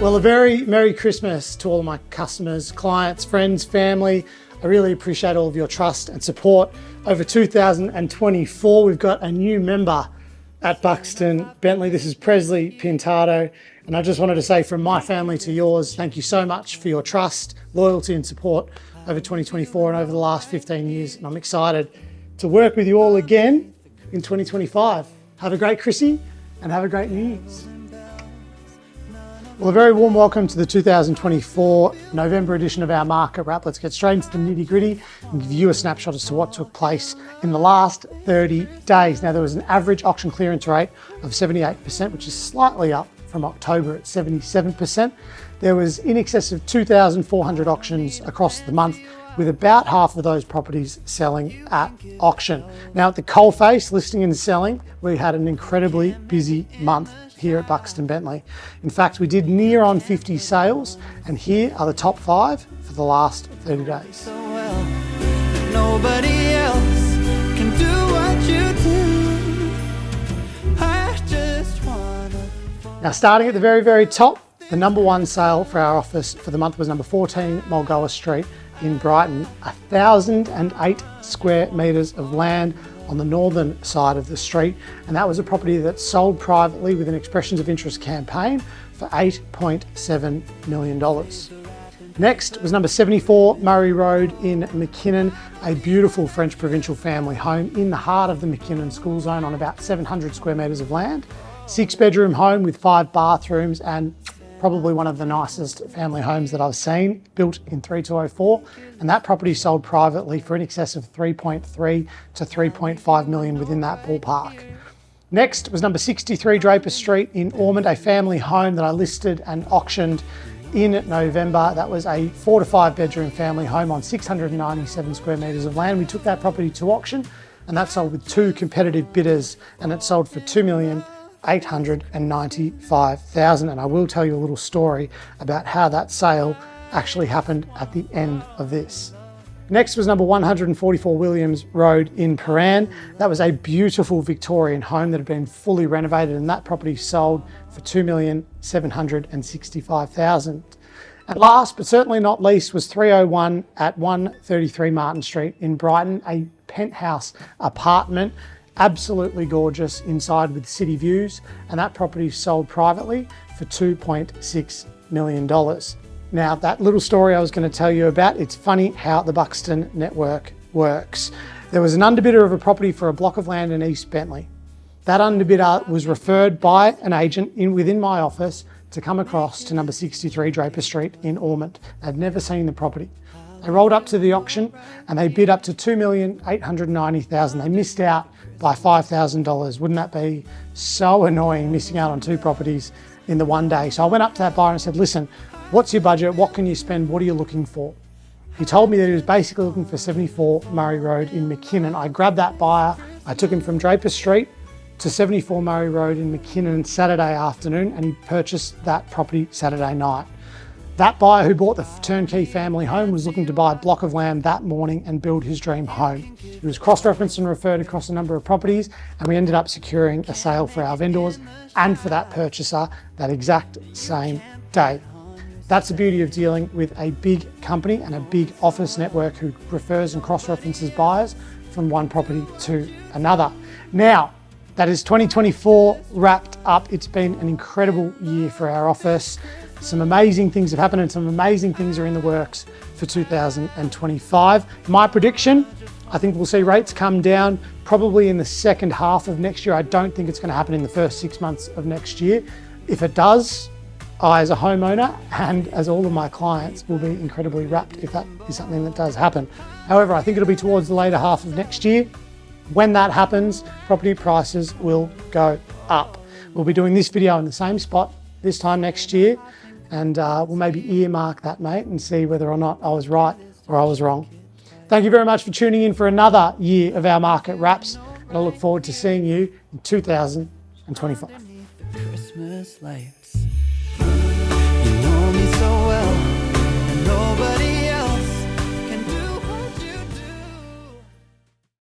Well, a very Merry Christmas to all of my customers, clients, friends, family. I really appreciate all of your trust and support. Over 2024, we've got a new member at Buxton Bentley. This is Presley Pintado. And I just wanted to say from my family to yours, thank you so much for your trust, loyalty and support over 2024 and over the last 15 years. And I'm excited to work with you all again in 2025. Have a great Chrissy and have a great New Year's. Well, a very warm welcome to the 2024 November edition of our Market Wrap. Let's get straight into the nitty gritty and give you a snapshot as to what took place in the last 30 days. Now, there was an average auction clearance rate of 78%, which is slightly up from October at 77%. There was in excess of 2,400 auctions across the month, with about half of those properties selling at auction. Now, at the coalface, listing and selling, we had an incredibly busy month here at Buxton Bentley. In fact, we did near on 50 sales, and here are the top 5 for the last 30 days. So well, nobody else can do what you do. I just wanna. Now, starting at the very, very top, the number 1 sale for our office for the month was number 14 Mulgoa Street in Brighton, 1,008 square metres of land on the northern side of the street, and that was a property that sold privately with an expressions of interest campaign for $8.7 million. Next was number 74 Murray Road in McKinnon, a beautiful French provincial family home in the heart of the McKinnon school zone on about 700 square metres of land. 6-bedroom home with 5 bathrooms and probably one of the nicest family homes that I've seen, built in 3204, and that property sold privately for in excess of 3.3 to 3.5 million within that ballpark. Next was number 63 Draper Street in Ormond, a family home that I listed and auctioned in November. That was a 4 to 5 bedroom family home on 697 square metres of land. We took that property to auction, and that sold with 2 competitive bidders, and it sold for $2,895,000. And I will tell you a little story about how that sale actually happened at the end of this. Next was number 144 Williams Road in Paran. That was a beautiful Victorian home that had been fully renovated, and that property sold for $2,765,000. And last but certainly not least was 301 at 133 Martin Street in Brighton, a penthouse apartment. Absolutely gorgeous inside with city views, and that property sold privately for $2.6 million. Now, that little story I was going to tell you about, it's funny how the Buxton network works. There was an underbidder of a property for a block of land in East Bentley. That underbidder was referred by an agent within my office to come across to number 63 Draper Street in Ormond. They'd never seen the property. They rolled up to the auction and they bid up to $2,890,000. They missed out by $5,000. Wouldn't that be so annoying, missing out on 2 properties in the one day? So I went up to that buyer and said, listen, what's your budget? What can you spend? What are you looking for? He told me that he was basically looking for 74 Murray Road in McKinnon. I grabbed that buyer. I took him from Draper Street to 74 Murray Road in McKinnon Saturday afternoon, and he purchased that property Saturday night. That buyer who bought the turnkey family home was looking to buy a block of land that morning and build his dream home. He was cross-referenced and referred across a number of properties, and we ended up securing a sale for our vendors and for that purchaser that exact same day. That's the beauty of dealing with a big company and a big office network who refers and cross-references buyers from one property to another. Now, that is 2024 wrapped up. It's been an incredible year for our office. Some amazing things have happened and some amazing things are in the works for 2025. My prediction, I think we'll see rates come down probably in the second half of next year. I don't think it's going to happen in the first 6 months of next year. If it does, I as a homeowner and as all of my clients will be incredibly wrapped if that is something that does happen. However, I think it'll be towards the later half of next year. When that happens, property prices will go up. We'll be doing this video in the same spot this time next year, and we'll maybe earmark that, mate, and see whether or not I was right or I was wrong. Thank you very much for tuning in for another year of our Market Wraps, and I look forward to seeing you in 2025. Christmas lights. You know me so well, and nobody